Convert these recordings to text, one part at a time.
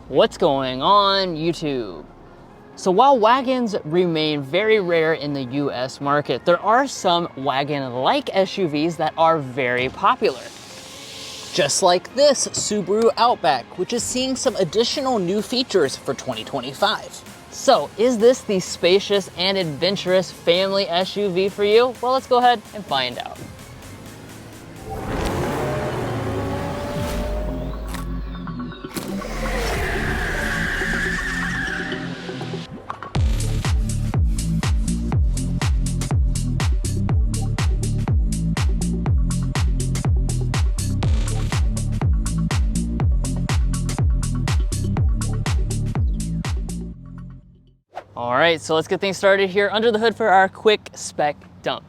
What's going on, YouTube? So while wagons remain very rare in the US market, there are some wagon-like SUVs that are very popular. Just like this Subaru Outback, which is seeing some additional new features for 2025. So is this the spacious and adventurous family SUV for you? Well, let's go ahead and find out. All right, so let's get things started here under the hood for our quick spec dump.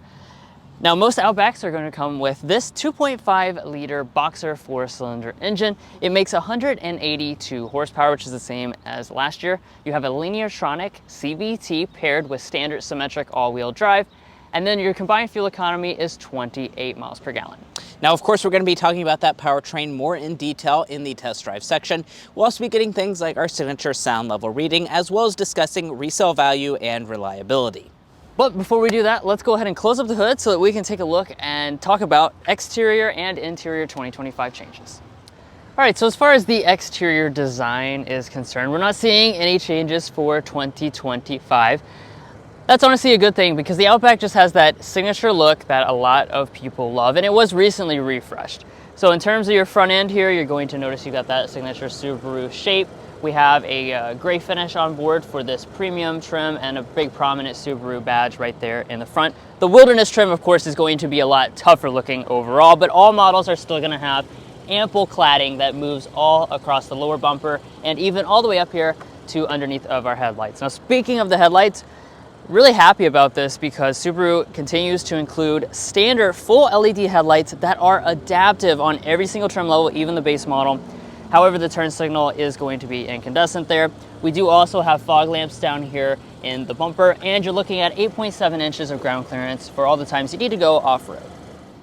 Now, most Outbacks are going to come with this 2.5 liter Boxer 4-cylinder engine. It makes 182 horsepower, which is the same as last year. You have a Lineartronic CVT paired with standard symmetric all-wheel drive, and then your combined fuel economy is 28 miles per gallon. Now, of course, we're going to be talking about that powertrain more in detail in the test drive section. We'll also be getting things like our signature sound level reading, as well as discussing resale value and reliability. But before we do that, let's go ahead and close up the hood so that we can take a look and talk about exterior and interior 2025 changes. All right, so as far as the exterior design is concerned, we're not seeing any changes for 2025. That's honestly a good thing because the Outback just has that signature look that a lot of people love, and it was recently refreshed. So in terms of your front end here, you're going to notice you got that signature Subaru shape. We have a gray finish on board for this premium trim and a big prominent Subaru badge right there in the front. The Wilderness trim, of course, is going to be a lot tougher looking overall, but all models are still going to have ample cladding that moves all across the lower bumper and even all the way up here to underneath of our headlights. Now, speaking of the headlights, really happy about this because Subaru continues to include standard full LED headlights that are adaptive on every single trim level, even the base model. However, the turn signal is going to be incandescent there. We do also have fog lamps down here in the bumper, and you're looking at 8.7 inches of ground clearance for all the times you need to go off-road.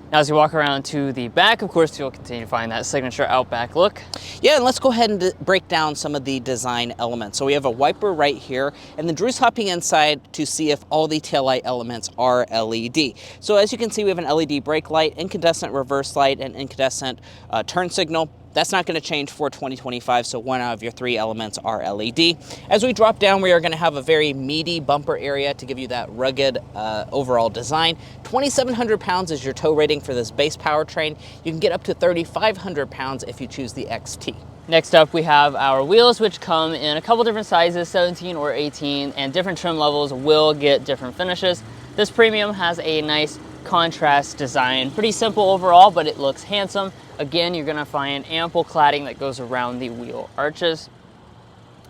Now, as you walk around to the back, of course, you'll continue to find that signature Outback look. Yeah, and let's go ahead and break down some of the design elements. So we have a wiper right here, and then Drew's hopping inside to see if all the taillight elements are LED. So as you can see, we have an LED brake light, incandescent reverse light, and incandescent turn signal. That's not going to change for 2025, so one out of your three elements are LED. As we drop down, we are going to have a very meaty bumper area to give you that rugged overall design. 2,700 pounds is your tow rating for this base powertrain. You can get up to 3,500 pounds if you choose the XT. Next up, we have our wheels, which come in a couple different sizes, 17 or 18, and different trim levels will get different finishes. This premium has a nice contrast design. Pretty simple overall, but it looks handsome. Again, you're going to find ample cladding that goes around the wheel arches.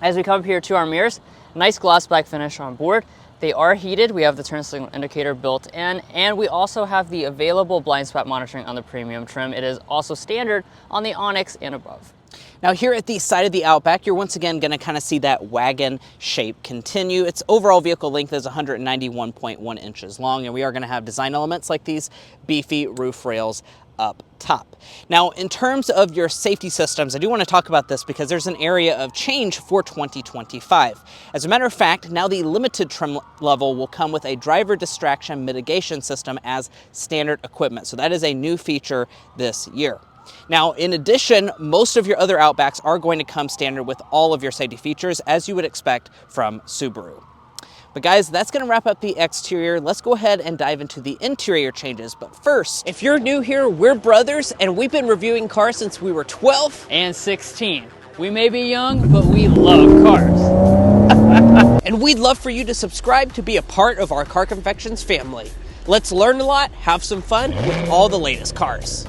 As we come up here to our mirrors, nice gloss black finish on board. They are heated. We have the turn signal indicator built in, and we also have the available blind spot monitoring on the premium trim. It is also standard on the Onyx and above. Now here at the side of the Outback, you're once again going to kind of see that wagon shape continue. Its overall vehicle length is 191.1 inches long, and we are going to have design elements like these beefy roof rails up top. Now, in terms of your safety systems, I do want to talk about this because there's an area of change for 2025. As a matter of fact, now the limited trim level will come with a driver distraction mitigation system as standard equipment. So that is a new feature this year. Now, in addition, most of your other Outbacks are going to come standard with all of your safety features, as you would expect from Subaru. But guys, that's going to wrap up the exterior. Let's go ahead and dive into the interior changes. But first, if you're new here, we're brothers, and we've been reviewing cars since we were 12 and 16. We may be young, but we love cars. And we'd love for you to subscribe to be a part of our Car Confections family. Let's learn a lot, have some fun with all the latest cars.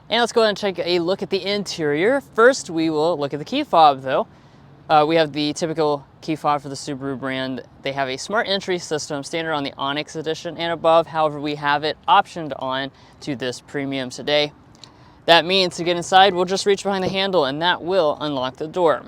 And let's go ahead and take a look at the interior. First, we will look at the key fob, though. We have the typical key fob for the Subaru brand. They have a smart entry system standard on the Onyx edition and above. However, we have it optioned on to this premium today. That means to get inside, we'll just reach behind the handle and that will unlock the door.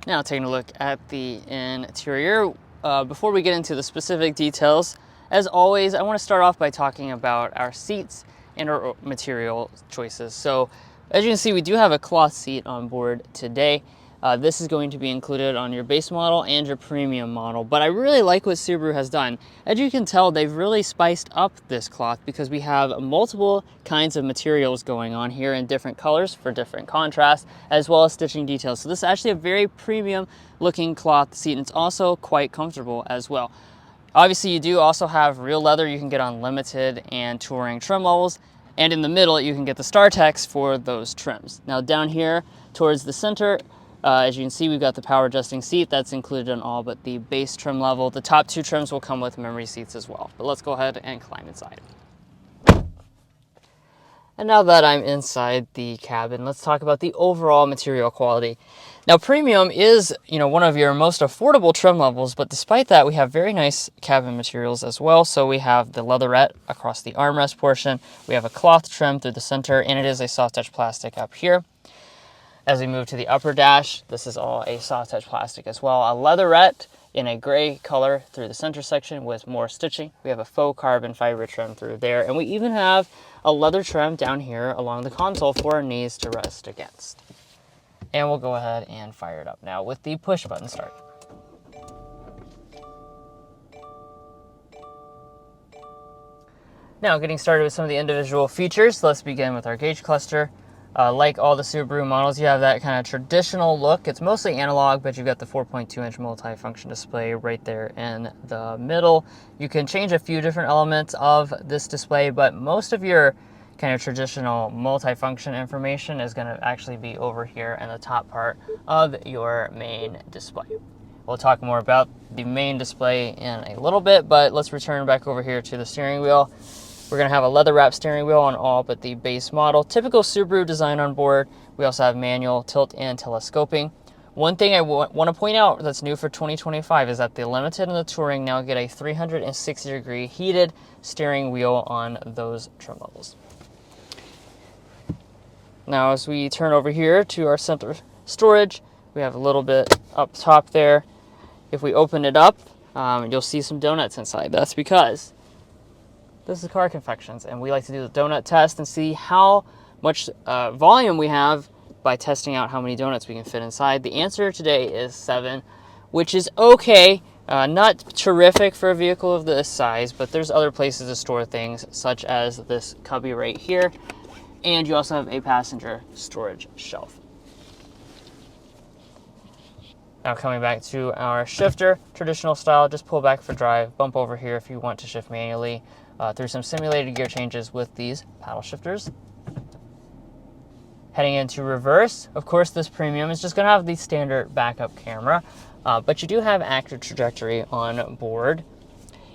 Now, taking a look at the interior. Before we get into the specific details, as always, I want to start off by talking about our seats and our material choices. So As you can see, we do have a cloth seat on board today. This is going to be included on your base model and your premium model, but I really like what Subaru has done. As you can tell, they've really spiced up this cloth because we have multiple kinds of materials going on here in different colors for different contrasts, as well as stitching details. So this is actually a very premium looking cloth seat, and it's also quite comfortable as well. Obviously, you do also have real leather you can get on limited and touring trim levels. And in the middle, you can get the StarTex for those trims. Now down here towards the center, as you can see, we've got the power adjusting seat that's included on all but the base trim level. The top two trims will come with memory seats as well. But let's go ahead and climb inside. And now that I'm inside the cabin, let's talk about the overall material quality. Now, premium is, one of your most affordable trim levels, but despite that, we have very nice cabin materials as well. So we have the leatherette across the armrest portion. We have a cloth trim through the center, and it is a soft touch plastic up here. As we move to the upper dash, this is all a soft touch plastic as well. A leatherette in a gray color through the center section with more stitching. We have a faux carbon fiber trim through there, and we even have a leather trim down here along the console for our knees to rest against. And we'll go ahead and fire it up now with the push button start. Now, getting started with some of the individual features, let's begin with our gauge cluster. Like all the Subaru models, you have that kind of traditional look. It's mostly analog, but you've got the 4.2-inch multi-function display right there in the middle. You can change a few different elements of this display, but most of your kind of traditional multi-function information is going to actually be over here in the top part of your main display. We'll talk more about the main display in a little bit, but let's return back over here to the steering wheel. We're going to have a leather wrap steering wheel on all but the base model. Typical Subaru design on board. We also have manual tilt and telescoping. One thing I want to point out that's new for 2025 is that the Limited and the Touring now get a 360-degree heated steering wheel on those trim levels. Now as we turn over here to our center storage, we have a little bit up top there. If we open it up, you'll see some donuts inside. That's because this is car Confections, and we like to do the donut test and see how much volume we have by testing out how many donuts we can fit inside. The answer today is 7, which is okay. Not terrific for a vehicle of this size, but there's other places to store things, such as this cubby right here. And you also have a passenger storage shelf. Now coming back to our shifter, traditional style, just pull back for drive, bump over here if you want to shift manually. Through some simulated gear changes with these paddle shifters. Heading into reverse, of course this premium is just going to have the standard backup camera, but you do have active trajectory on board.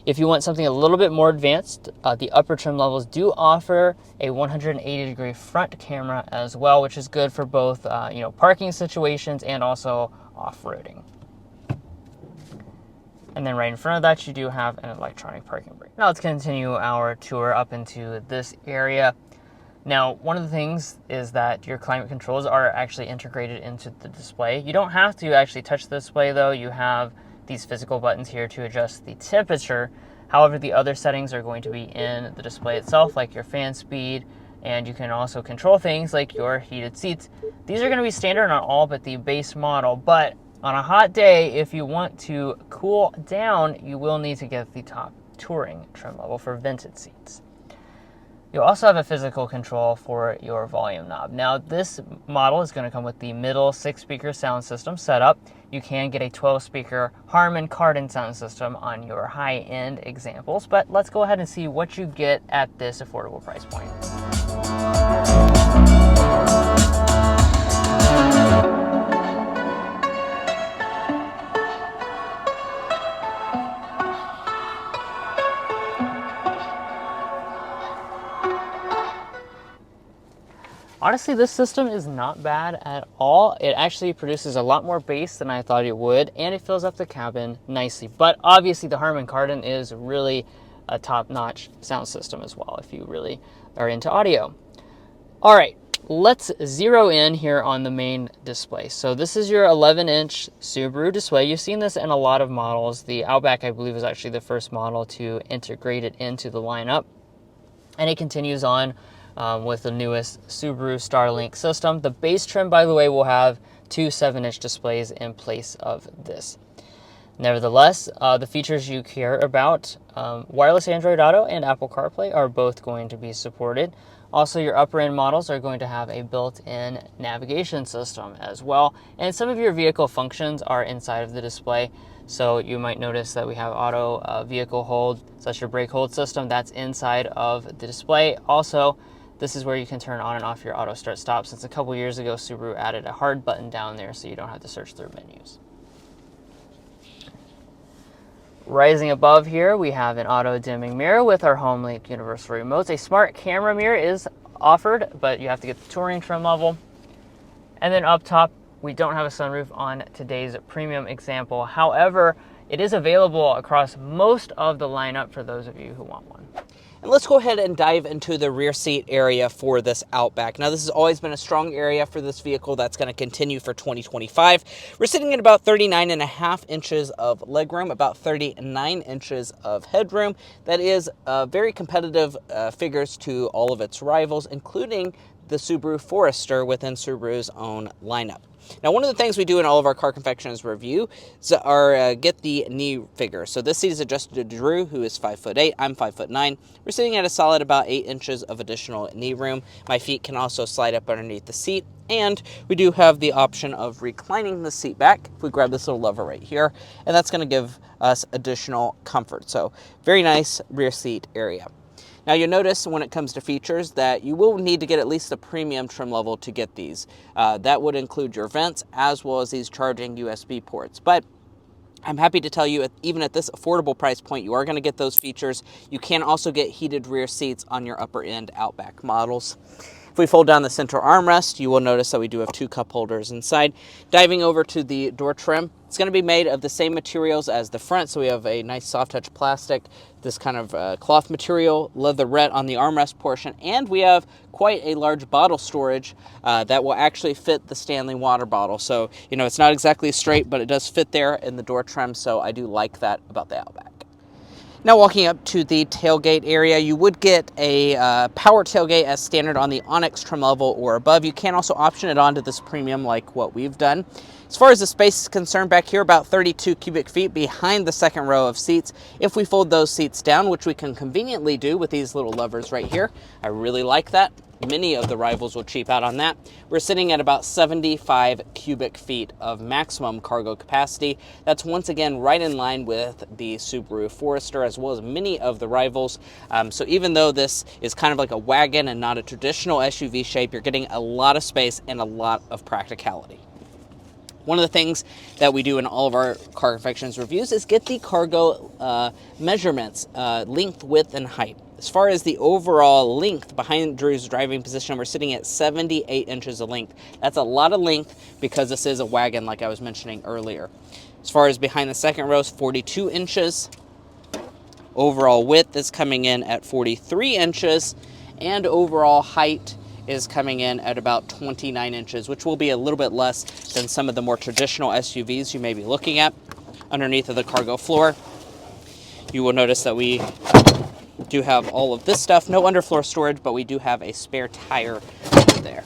If you want something a little bit more advanced, the upper trim levels do offer a 180-degree front camera as well, which is good for both parking situations and also off-roading. And then right in front of that, you do have an electronic parking brake. Now let's continue our tour up into this area. Now, one of the things is that your climate controls are actually integrated into the display. You don't have to actually touch the display though. You have these physical buttons here to adjust the temperature. However, the other settings are going to be in the display itself, like your fan speed, and you can also control things like your heated seats. These are going to be standard on all but the base model, but on a hot day, if you want to cool down, you will need to get the top touring trim level for vented seats. You'll also have a physical control for your volume knob. Now, this model is going to come with the middle 6-speaker sound system setup. You can get a 12-speaker Harman Kardon sound system on your high-end examples, but let's go ahead and see what you get at this affordable price point. Honestly, this system is not bad at all. It actually produces a lot more bass than I thought it would, and it fills up the cabin nicely. But obviously, the Harman Kardon is really a top-notch sound system as well, if you really are into audio. All right, let's zero in here on the main display. So this is your 11-inch Subaru display. You've seen this in a lot of models. The Outback, I believe, is actually the first model to integrate it into the lineup. And it continues on with the newest Subaru Starlink system. The base trim, by the way, will have two 7-inch displays in place of this. Nevertheless, the features you care about, wireless Android Auto and Apple CarPlay, are both going to be supported. Also, your upper end models are going to have a built-in navigation system as well. And some of your vehicle functions are inside of the display. So you might notice that we have auto vehicle hold, such as your brake hold system, that's inside of the display. Also, this is where you can turn on and off your auto start stop, since a couple years ago Subaru added a hard button down there so you don't have to search through menus. Rising above here, we have an auto dimming mirror with our HomeLink universal remotes. A smart camera mirror is offered, but you have to get the touring trim level. And then up top, we don't have a sunroof on today's premium example. However, it is available across most of the lineup for those of you who want one. And let's go ahead and dive into the rear seat area for this Outback. Now, this has always been a strong area for this vehicle. That's going to continue for 2025. We're sitting at about 39.5 inches of legroom, about 39 inches of headroom. That is very competitive figures to all of its rivals, including the Subaru Forester within Subaru's own lineup. Now, one of the things we do in all of our Car Confections review are get the knee figure. So this seat is adjusted to Drew, who is 5'8". I'm 5'9". We're sitting at a solid about 8 inches of additional knee room. My feet can also slide up underneath the seat. And we do have the option of reclining the seat back if we grab this little lever right here. And that's going to give us additional comfort. So very nice rear seat area. Now, you'll notice when it comes to features that you will need to get at least the premium trim level to get these. That would include your vents as well as these charging USB ports. But I'm happy to tell you, even at this affordable price point, you are going to get those features. You can also get heated rear seats on your upper end Outback models. If we fold down the center armrest, you will notice that we do have 2 cup holders inside. Diving over to the door trim, it's going to be made of the same materials as the front. So we have a nice soft touch plastic, this kind of cloth material, leatherette on the armrest portion, and we have quite a large bottle storage that will actually fit the Stanley water bottle. So, you know, it's not exactly straight, but it does fit there in the door trim. So I do like that about the Outback. Now, walking up to the tailgate area, you would get a power tailgate as standard on the Onyx trim level or above. You can also option it onto this premium like what we've done. As far as the space is concerned, back here about 32 cubic feet behind the second row of seats. If we fold those seats down, which we can conveniently do with these little levers right here, I really like that. Many of the rivals will cheap out on that. We're sitting at about 75 cubic feet of maximum cargo capacity. That's once again right in line with the Subaru Forester as well as many of the rivals. So even though this is kind of like a wagon and not a traditional SUV shape, you're getting a lot of space and a lot of practicality. One of the things that we do in all of our Car Confections reviews is get the cargo measurements, length, width, and height. As far as the overall length behind Drew's driving position, we're sitting at 78 inches of length. That's a lot of length because this is a wagon like I was mentioning earlier. As far as behind the second row is 42 inches. Overall width is coming in at 43 inches. And overall height is coming in at about 29 inches, which will be a little bit less than some of the more traditional SUVs you may be looking at. Underneath of the cargo floor, you will notice that we do have all of this stuff. No underfloor storage, but we do have a spare tire over there.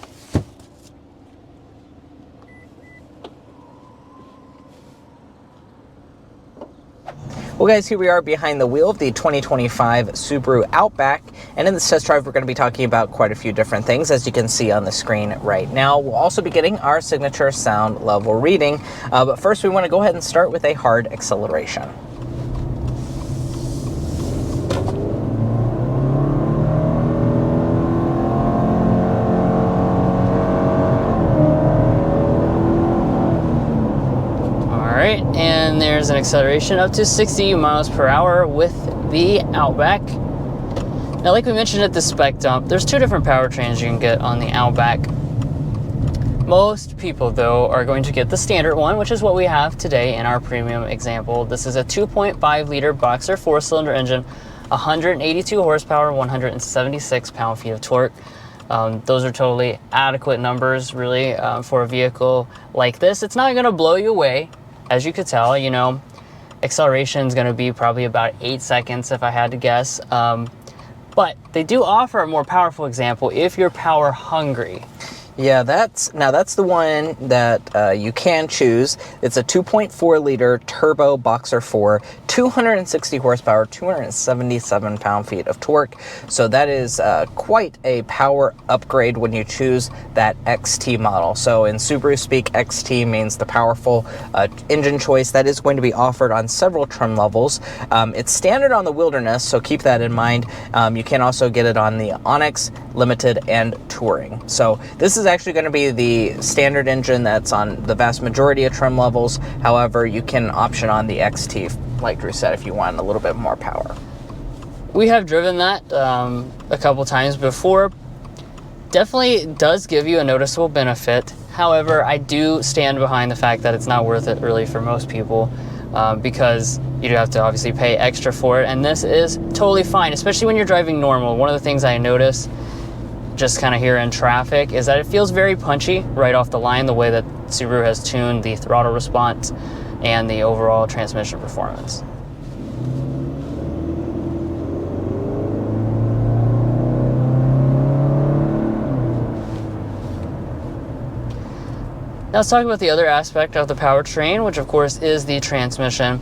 Well, guys, here we are behind the wheel of the 2025 Subaru Outback, and in this test drive we're going to be talking about quite a few different things, as you can see on the screen right now. We'll also be getting our signature sound level reading, but first we want to go ahead and start with a hard acceleration. And there's an acceleration up to 60 miles per hour with the Outback. Now, like we mentioned at the spec dump, there's 2 different powertrains you can get on the Outback. Most people, though, are going to get the standard one, which is what we have today in our premium example. This is a 2.5 liter boxer 4-cylinder engine, 182 horsepower, 176 pound-feet of torque. Those are totally adequate numbers, really, for a vehicle like this. It's not going to blow you away. As you could tell, you know, acceleration is going to be probably about 8 seconds if I had to guess. But but they do offer a more powerful example if you're power hungry. Yeah, that's the one that you can choose. It's a 2.4 liter turbo Boxer 4, 260 horsepower, 277 pound-feet of torque. So that is quite a power upgrade when you choose that XT model. So in Subaru speak, XT means the powerful engine choice that is going to be offered on several trim levels. It's standard on the Wilderness, so keep that in mind. You can also get it on the Onyx, Limited, and Touring. So this is actually going to be the standard engine that's on the vast majority of trim levels. However, you can option on the XT, like Drew said, if you want a little bit more power. We have driven that a couple times before. Definitely does give you a noticeable benefit. However, I do stand behind the fact that it's not worth it really for most people, because you do have to obviously pay extra for it, and this is totally fine, especially when you're driving normal. One of the things I notice just kind of here in traffic is that it feels very punchy right off the line, the way that Subaru has tuned the throttle response and the overall transmission performance. Now let's talk about the other aspect of the powertrain, which of course is the transmission.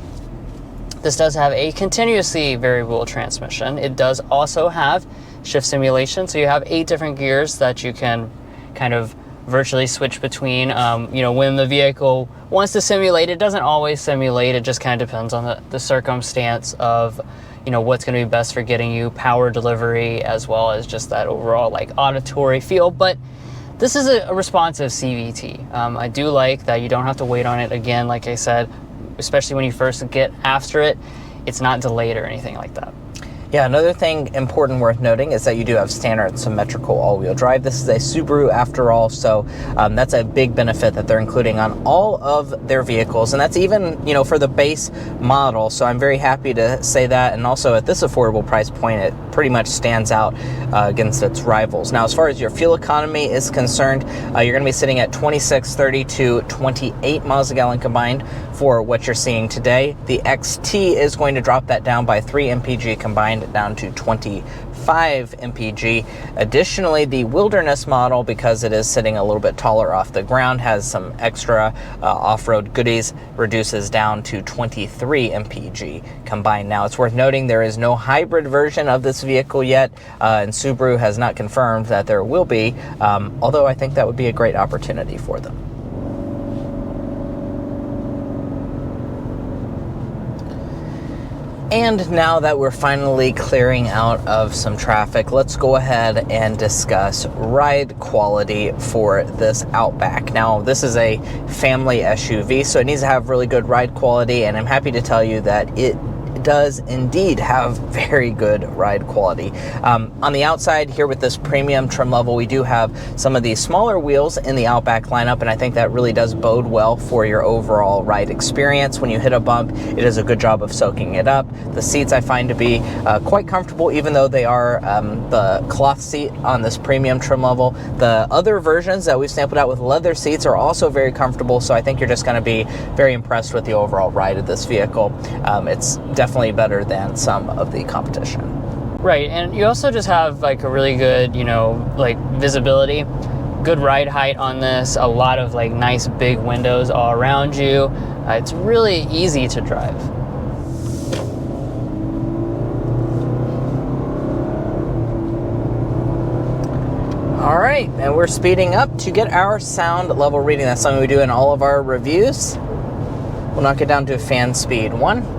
This does have a continuously variable transmission. It does also have shift simulation, so you have 8 different gears that you can kind of virtually switch between. When the vehicle wants to simulate, it doesn't always simulate. It just kind of depends on the circumstance of what's going to be best for getting you power delivery, as well as just that overall like auditory feel. But this is a responsive CVT. I do like that you don't have to wait on it again, like I said, especially when you first get after it. It's not delayed or anything like that. Yeah, another thing important worth noting is that you do have standard symmetrical all-wheel drive. This is a Subaru after all, so that's a big benefit that they're including on all of their vehicles, and that's even, for the base model, so I'm very happy to say that, and also at this affordable price point, it pretty much stands out against its rivals. Now, as far as your fuel economy is concerned, you're going to be sitting at 26, 32, 28 miles a gallon combined for what you're seeing today. The XT is going to drop that down by 3 mpg combined, down to 25 mpg. Additionally, the Wilderness model, because it is sitting a little bit taller off the ground, has some extra off-road goodies, reduces down to 23 mpg combined. Now, it's worth noting there is no hybrid version of this vehicle yet, and Subaru has not confirmed that there will be, although I think that would be a great opportunity for them. And now that we're finally clearing out of some traffic, let's go ahead and discuss ride quality for this Outback. Now, this is a family SUV, so it needs to have really good ride quality, and I'm happy to tell you that it does indeed have very good ride quality. On the outside here with this premium trim level, we do have some of these smaller wheels in the Outback lineup, and I think that really does bode well for your overall ride experience. When you hit a bump, it does a good job of soaking it up. The seats I find to be quite comfortable, even though they are the cloth seat on this premium trim level. The other versions that we've sampled out with leather seats are also very comfortable, so I think you're just going to be very impressed with the overall ride of this vehicle. It's definitely better than some of the competition. Right, and you also just have like a really good, visibility, good ride height on this, a lot of like nice big windows all around you. It's really easy to drive. All right, and we're speeding up to get our sound level reading. That's something we do in all of our reviews. We'll knock it down to fan speed 1.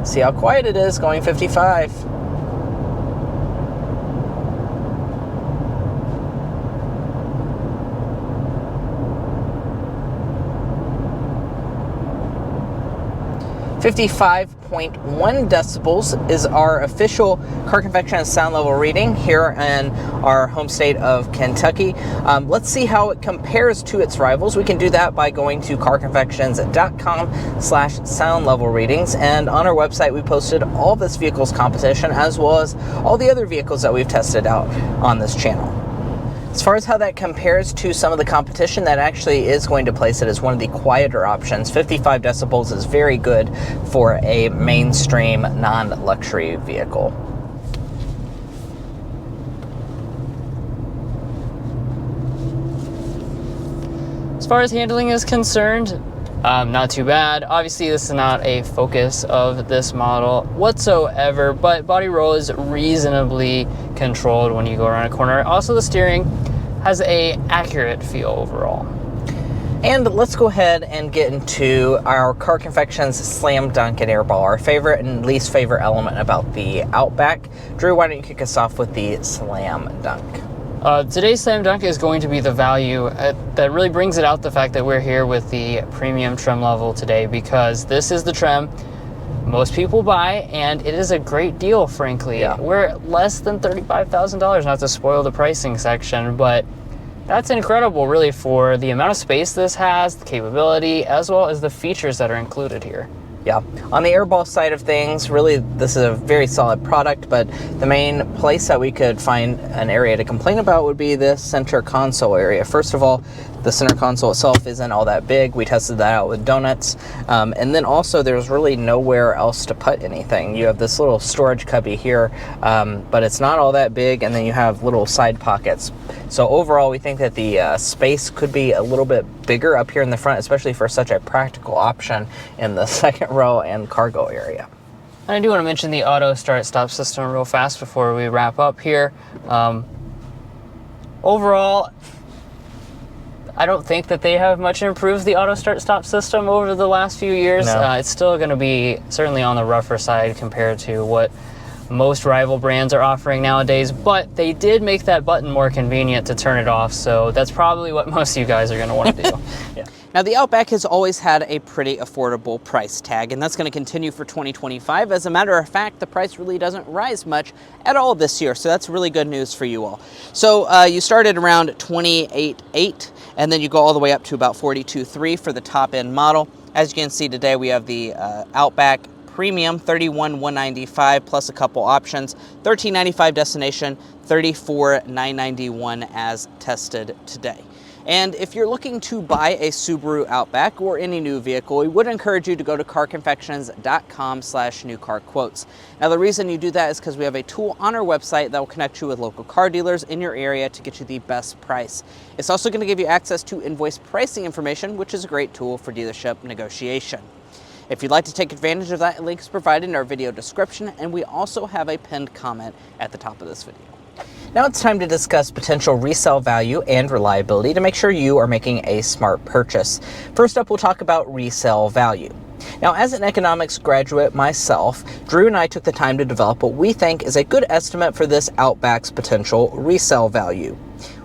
See how quiet it is, going 55. .1 decibels is our official Car Confections sound level reading here in our home state of Kentucky. Let's see how it compares to its rivals. We can do that by going to carconfections.com/sound level readings, and on our website we posted all this vehicle's competition as well as all the other vehicles that we've tested out on this channel. As far as how that compares to some of the competition, that actually is going to place it as one of the quieter options. 55 decibels is very good for a mainstream non-luxury vehicle. As far as handling is concerned, not too bad. Obviously, this is not a focus of this model whatsoever, but body roll is reasonably controlled when you go around a corner. Also, the steering has a accurate feel overall. And let's go ahead and get into our Car Confections Slam Dunk and Airball, our favorite and least favorite element about the Outback. Drew, why don't you kick us off with the Slam Dunk? Today's Slam Dunk is going to be the value that really brings it out, the fact that we're here with the premium trim level today, because this is the trim most people buy, and it is a great deal, frankly. Yeah. We're at less than $35,000, not to spoil the pricing section, but that's incredible, really, for the amount of space this has, the capability, as well as the features that are included here. Yeah, on the Airball side of things, really this is a very solid product, but the main place that we could find an area to complain about would be the center console area. First of all, the center console itself isn't all that big. We tested that out with donuts. And then also there's really nowhere else to put anything. You have this little storage cubby here, but it's not all that big, and then you have little side pockets. So overall, we think that the space could be a little bit bigger up here in the front, especially for such a practical option in the second row and cargo area. And I do want to mention the auto start-stop system real fast before we wrap up here. Overall, I don't think that they have much improved the auto start-stop system over the last few years. No. It's still going to be certainly on the rougher side compared to what most rival brands are offering nowadays, but they did make that button more convenient to turn it off, so that's probably what most of you guys are going to want to do. Yeah. Now, the Outback has always had a pretty affordable price tag, and that's going to continue for 2025. As a matter of fact, the price really doesn't rise much at all this year, so that's really good news for you all. So you started around $28,800, and then you go all the way up to about $42,300 for the top-end model. As you can see today, we have the Outback Premium, $31,195 plus a couple options, $13,995 destination, $34,991 as tested today. And if you're looking to buy a Subaru Outback or any new vehicle, we would encourage you to go to carconfections.com/newcarquotes. Now, the reason you do that is because we have a tool on our website that will connect you with local car dealers in your area to get you the best price. It's also going to give you access to invoice pricing information, which is a great tool for dealership negotiation. If you'd like to take advantage of that, link is provided in our video description, and we also have a pinned comment at the top of this video. Now it's time to discuss potential resale value and reliability to make sure you are making a smart purchase. First up, we'll talk about resale value. Now, as an economics graduate myself, Drew and I took the time to develop what we think is a good estimate for this Outback's potential resale value.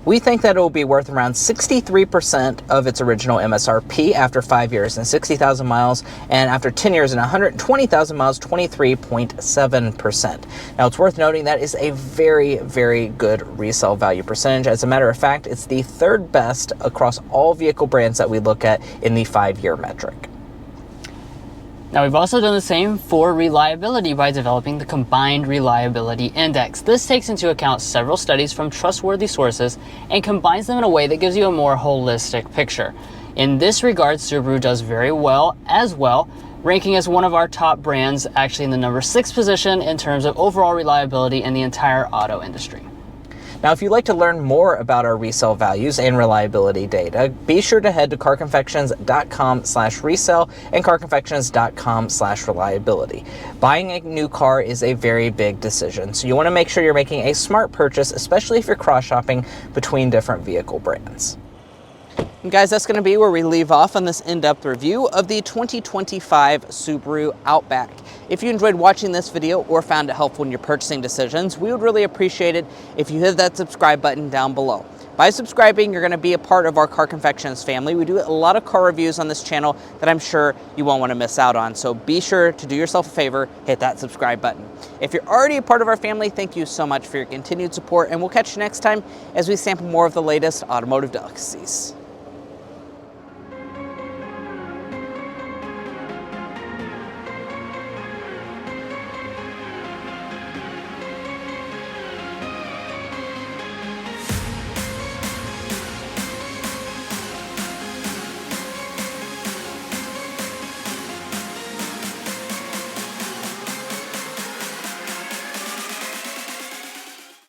We think that it will be worth around 63% of its original MSRP after 5 years and 60,000 miles, and after 10 years and 120,000 miles, 23.7%. Now, it's worth noting that is a very, very good resale value percentage. As a matter of fact, it's the third best across all vehicle brands that we look at in the 5-year metric. Now, we've also done the same for reliability by developing the Combined Reliability Index. This takes into account several studies from trustworthy sources and combines them in a way that gives you a more holistic picture. In this regard, Subaru does very well as well, ranking as one of our top brands, actually in the number 6 position in terms of overall reliability in the entire auto industry. Now, if you'd like to learn more about our resale values and reliability data, be sure to head to carconfections.com/resale and carconfections.com/reliability. Buying a new car is a very big decision, so you want to make sure you're making a smart purchase, especially if you're cross-shopping between different vehicle brands. And guys, that's going to be where we leave off on this in-depth review of the 2025 Subaru Outback. If you enjoyed watching this video or found it helpful in your purchasing decisions, we would really appreciate it if you hit that subscribe button down below. By subscribing, you're going to be a part of our Car Confections family. We do a lot of car reviews on this channel that I'm sure you won't want to miss out on. So be sure to do yourself a favor, hit that subscribe button. If you're already a part of our family, thank you so much for your continued support, and we'll catch you next time as we sample more of the latest automotive delicacies.